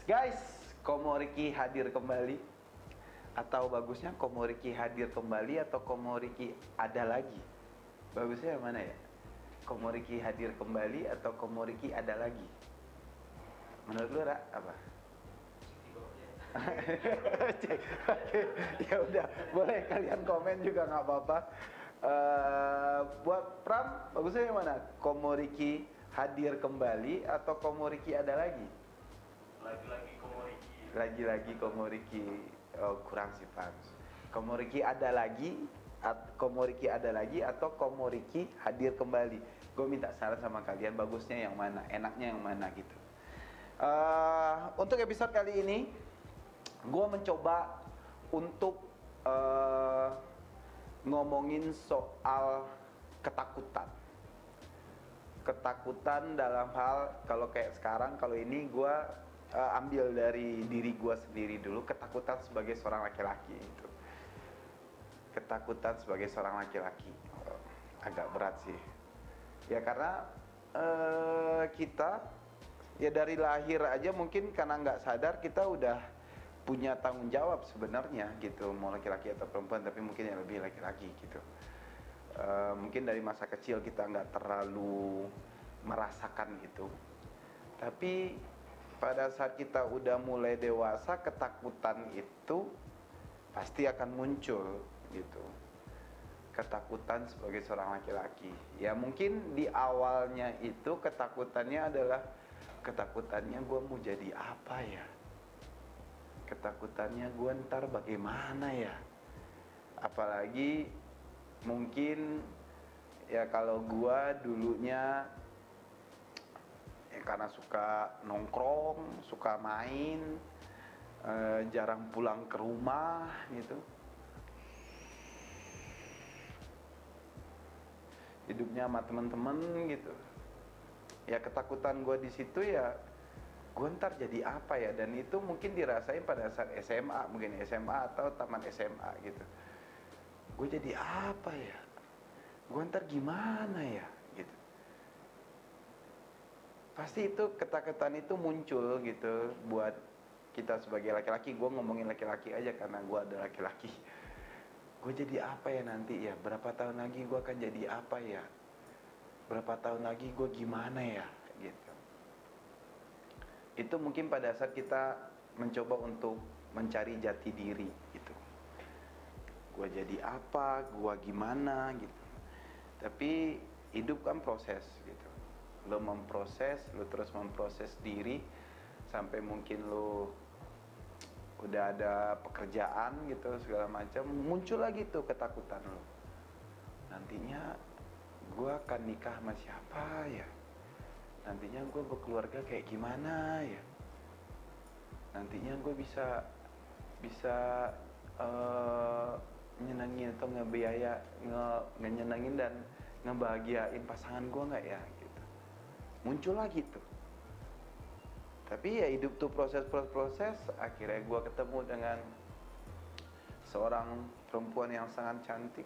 Guys, Komoriki hadir kembali. Atau bagusnya Komoriki hadir kembali atau Komoriki ada lagi? Bagusnya yang mana ya? Komoriki hadir kembali atau Komoriki ada lagi? Menurut lu, Ra, apa? Oke, ya udah, boleh kalian komen juga nggak apa-apa. Buat Pram, bagusnya yang mana? Komoriki hadir kembali atau Komoriki ada lagi? Lagi-lagi Komoriki. Lagi-lagi Komoriki. Oh, kurang sih, Pram. Komoriki ada lagi, Komoriki ada lagi atau Komoriki hadir kembali? Gue minta saran sama kalian, bagusnya yang mana, enaknya yang mana gitu. Untuk episode kali ini, gue mencoba untuk ngomongin soal ketakutan. Ketakutan dalam hal, kalau kayak sekarang, kalau ini gue ambil dari diri gue sendiri dulu. Ketakutan sebagai seorang laki-laki itu. Ketakutan sebagai seorang laki-laki agak berat sih. Ya karena kita ya dari lahir aja mungkin karena nggak sadar kita udah punya tanggung jawab sebenarnya gitu, mau laki-laki atau perempuan, tapi mungkin yang lebih laki-laki gitu. Mungkin dari masa kecil kita nggak terlalu merasakan itu, tapi pada saat kita udah mulai dewasa, ketakutan itu pasti akan muncul gitu. Ketakutan sebagai seorang laki-laki. Ya mungkin di awalnya itu ketakutannya adalah ketakutannya gue mau jadi apa ya? Ketakutannya gue ntar bagaimana ya? Apalagi mungkin ya kalau gue dulunya ya karena suka nongkrong, suka main, jarang pulang ke rumah gitu. Hidupnya sama temen-temen gitu. Ya ketakutan gue di situ ya, gue ntar jadi apa ya? Dan itu mungkin dirasain pada saat SMA, mungkin SMA atau taman SMA gitu. Gue jadi apa ya? Gue ntar gimana ya? Gitu. Pasti itu ketakutan itu muncul gitu buat kita sebagai laki-laki. Gue ngomongin laki-laki aja karena gue ada laki-laki. Gue jadi apa ya nanti ya? Berapa tahun lagi gue akan jadi apa ya? Berapa tahun lagi gue gimana ya? Gitu. Itu mungkin pada saat kita mencoba untuk mencari jati diri gitu. Gue jadi apa? Gue gimana gitu. Tapi hidup kan proses gitu. Lo memproses, lo terus memproses diri sampai mungkin lo udah ada pekerjaan gitu segala macam, muncul lagi tuh ketakutan lo. Nantinya gue akan nikah sama siapa ya? Nantinya gue berkeluarga kayak gimana ya? Nantinya gue bisa nyenengin atau nyenengin dan ngebahagiain pasangan gue nggak ya? Gitu. Muncul lagi tuh. Tapi ya hidup tuh proses. Akhirnya gue ketemu dengan seorang perempuan yang sangat cantik,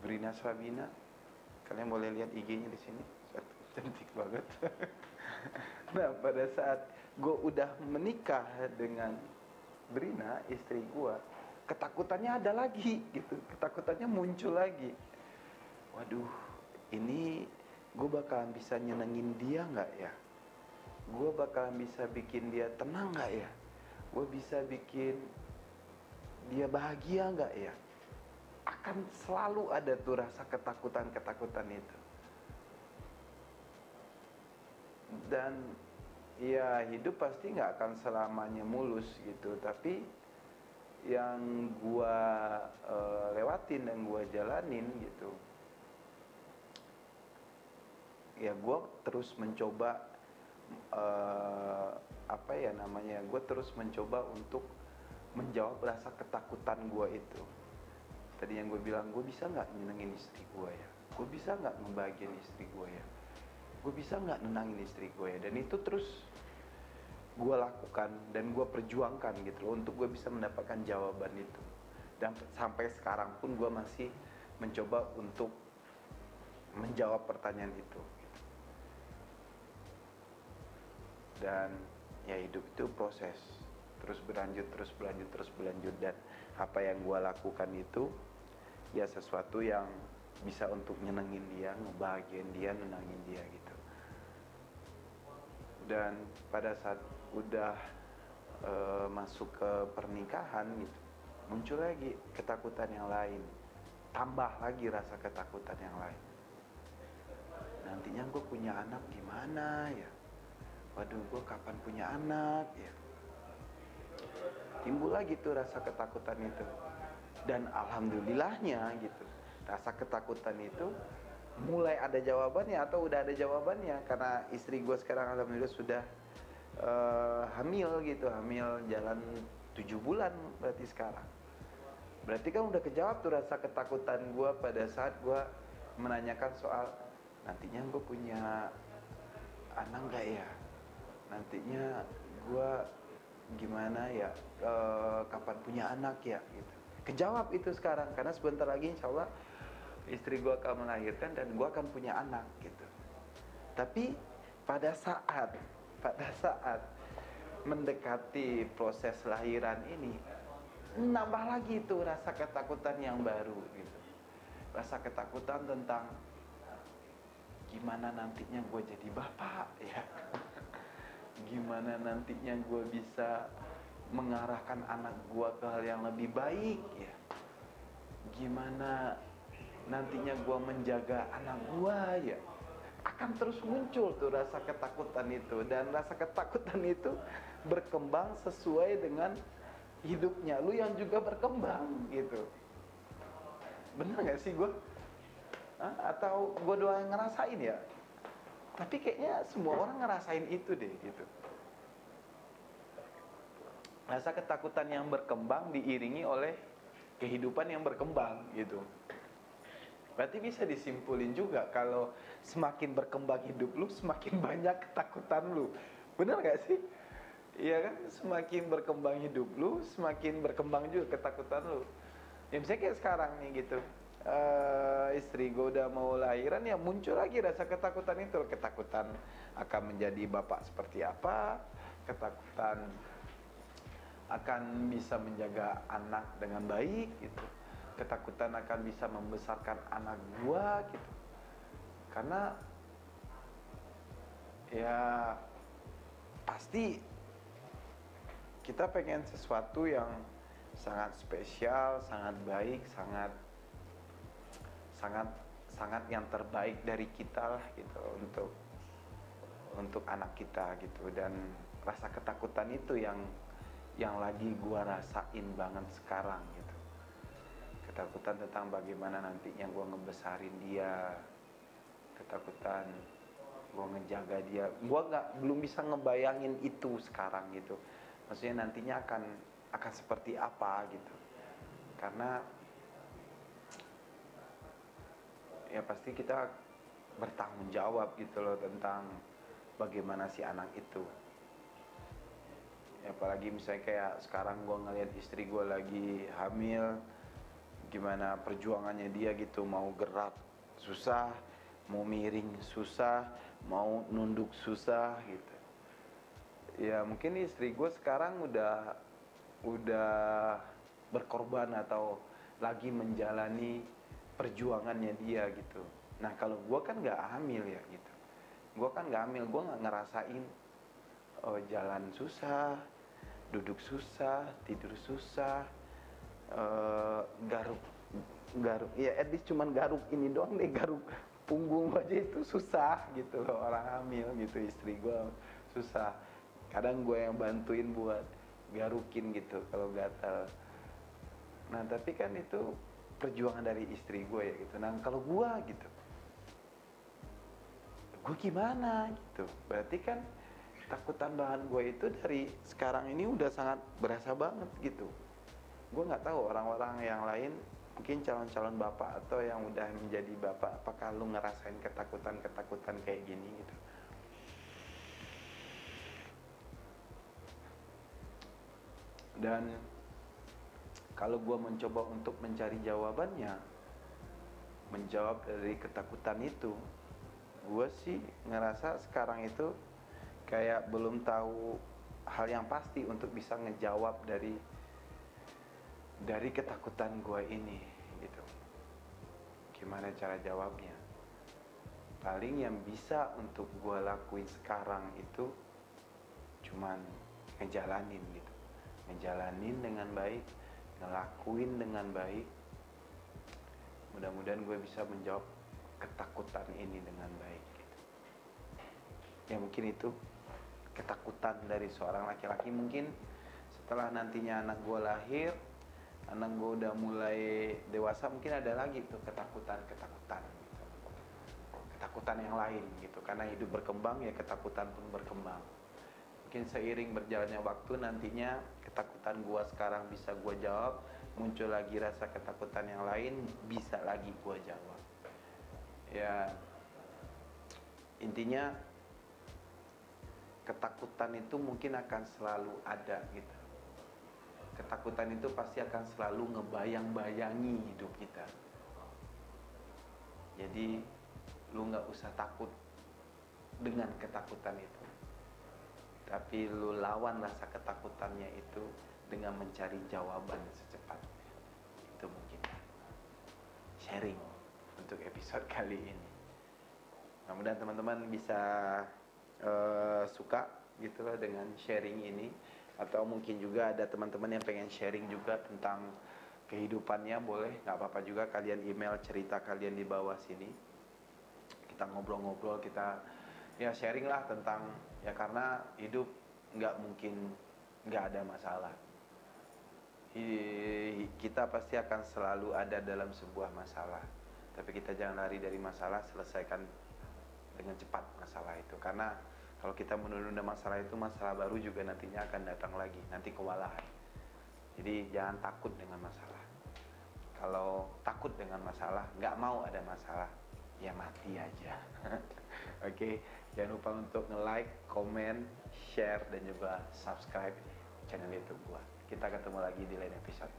Brina Swabina. Kalian boleh lihat IG-nya di sini, cantik banget. Nah pada saat gue udah menikah dengan Brina, istri gue, ketakutannya ada lagi gitu. Ketakutannya muncul lagi. Waduh, ini gue bakalan bisa nyenengin dia nggak ya? Gue bakalan bisa bikin dia tenang nggak ya? Gue bisa bikin dia bahagia nggak ya? Akan selalu ada tuh rasa ketakutan itu. Dan ya hidup pasti nggak akan selamanya mulus gitu. Tapi yang gue lewatin dan gue jalanin gitu, ya gue terus mencoba gue terus mencoba untuk menjawab rasa ketakutan gue itu. Tadi yang gue bilang, gue bisa nggak nyenengin istri gue ya? Gue bisa nggak ngebahagiain istri gue ya? Gue bisa nggak nenangin istri gue ya? Dan itu terus gue lakukan dan gue perjuangkan gitu loh, untuk gue bisa mendapatkan jawaban itu. Dan sampai sekarang pun gue masih mencoba untuk menjawab pertanyaan itu. Dan ya hidup itu proses, terus berlanjut, terus berlanjut, terus berlanjut. Dan apa yang gue lakukan itu ya sesuatu yang bisa untuk nyenengin dia, ngebahagiain dia, nenangin dia gitu. Dan pada saat udah masuk ke pernikahan gitu, muncul lagi ketakutan yang lain, tambah lagi rasa ketakutan yang lain. Nantinya gue punya anak gimana ya, waduh gue kapan punya anak ya. Timbul lagi tuh rasa ketakutan itu. Dan alhamdulillahnya gitu, rasa ketakutan itu mulai ada jawabannya atau udah ada jawabannya, karena istri gue sekarang alhamdulillah sudah hamil gitu, hamil jalan 7 bulan berarti sekarang. Berarti kan udah kejawab tuh rasa ketakutan gue pada saat gue menanyakan soal nantinya gue punya anak gak ya, nantinya gue gimana ya, kapan punya anak ya gitu. Kejawab itu sekarang, karena sebentar lagi insya Allah istri gue akan melahirkan dan gue akan punya anak gitu. Tapi pada saat mendekati proses lahiran ini, nambah lagi itu rasa ketakutan yang baru gitu. Rasa ketakutan tentang gimana nantinya gue jadi bapak ya. Gimana nantinya gue bisa mengarahkan anak gue ke hal yang lebih baik ya. Gimana nantinya gue menjaga anak gue ya. Akan terus muncul tuh rasa ketakutan itu. Dan rasa ketakutan itu berkembang sesuai dengan hidupnya lu yang juga berkembang gitu. Bener gak sih gue? Atau gue doang yang ngerasain ya? Tapi kayaknya semua orang ngerasain itu deh gitu. Rasa ketakutan yang berkembang diiringi oleh kehidupan yang berkembang gitu. Berarti bisa disimpulin juga kalau semakin berkembang hidup lu, semakin banyak ketakutan lu. Bener gak sih? Iya kan? Semakin berkembang hidup lu, semakin berkembang juga ketakutan lu. Ya misalnya kayak sekarang nih gitu, istri gue udah mau lahiran, ya muncul lagi rasa ketakutan itu. Ketakutan akan menjadi bapak seperti apa, ketakutan akan bisa menjaga anak dengan baik gitu, ketakutan akan bisa membesarkan anak gua gitu. Karena ya pasti kita pengen sesuatu yang sangat spesial, sangat baik, sangat yang terbaik dari kita lah gitu untuk anak kita gitu. Dan rasa ketakutan itu yang lagi gua rasain banget sekarang gitu. Ketakutan tentang bagaimana nantinya gue ngebesarin dia, ketakutan gue ngejaga dia. Gue belum bisa ngebayangin itu sekarang gitu. Maksudnya nantinya akan seperti apa gitu. Karena ya pasti kita bertanggung jawab gitu loh tentang bagaimana si anak itu. Ya, apalagi misalnya kayak sekarang gue ngeliat istri gue lagi hamil, gimana perjuangannya dia gitu, mau gerak susah, mau miring susah, mau nunduk susah gitu. Ya mungkin istri gue sekarang udah berkorban atau lagi menjalani perjuangannya dia gitu. Nah kalau gue kan nggak hamil ya gitu, gue kan nggak hamil, gue nggak ngerasain jalan susah, duduk susah, tidur susah, garuk ya at least cuman garuk ini doang deh, garuk punggung aja itu susah gitu loh. Orang hamil gitu, istri gue susah, kadang gue yang bantuin buat garukin gitu kalau gatal. Nah tapi kan itu perjuangan dari istri gue ya gitu. Nah kalau gue gitu, gue gimana gitu. Berarti kan takutan bahan gue itu dari sekarang ini udah sangat berasa banget gitu. Gue nggak tahu orang-orang yang lain, mungkin calon-calon bapak atau yang udah menjadi bapak, apakah lu ngerasain ketakutan kayak gini gitu. Dan kalau gue mencoba untuk mencari jawabannya, menjawab dari ketakutan itu, gue sih ngerasa sekarang itu kayak belum tahu hal yang pasti untuk bisa ngejawab dari ketakutan gue ini gitu. Gimana cara jawabnya? Paling yang bisa untuk gue lakuin sekarang itu cuman ngejalanin gitu, ngejalanin dengan baik, ngelakuin dengan baik. Mudah-mudahan gue bisa menjawab ketakutan ini dengan baik gitu. Ya mungkin itu ketakutan dari seorang laki-laki. Mungkin setelah nantinya anak gue lahir, anak gue udah mulai dewasa, mungkin ada lagi tuh ketakutan gitu. Ketakutan yang lain gitu. Karena hidup berkembang, ya ketakutan pun berkembang. Mungkin seiring berjalannya waktu, nantinya ketakutan gue sekarang bisa gue jawab, muncul lagi rasa ketakutan yang lain, bisa lagi gue jawab. Ya intinya ketakutan itu mungkin akan selalu ada gitu. Ketakutan itu pasti akan selalu ngebayang-bayangi hidup kita. Jadi lu gak usah takut dengan ketakutan itu, tapi lu lawan rasa ketakutannya itu dengan mencari jawaban secepatnya. Itu mungkin sharing untuk episode kali ini. Mudah-mudahan teman-teman bisa suka gitu lah dengan sharing ini. Atau mungkin juga ada teman-teman yang pengen sharing juga tentang kehidupannya, boleh, gak apa-apa juga kalian email cerita kalian di bawah sini. Kita ngobrol-ngobrol, kita ya sharing lah tentang, ya karena hidup gak mungkin gak ada masalah. Kita pasti akan selalu ada dalam sebuah masalah, tapi kita jangan lari dari masalah, selesaikan dengan cepat masalah itu. Karena kalau kita menunda masalah itu, masalah baru juga nantinya akan datang lagi, nanti kewalahan. Jadi jangan takut dengan masalah. Kalau takut dengan masalah, gak mau ada masalah, ya mati aja. Oke, jangan lupa untuk nge-like, komen, share, dan juga subscribe channel YouTube gua. Kita ketemu lagi di lain episode.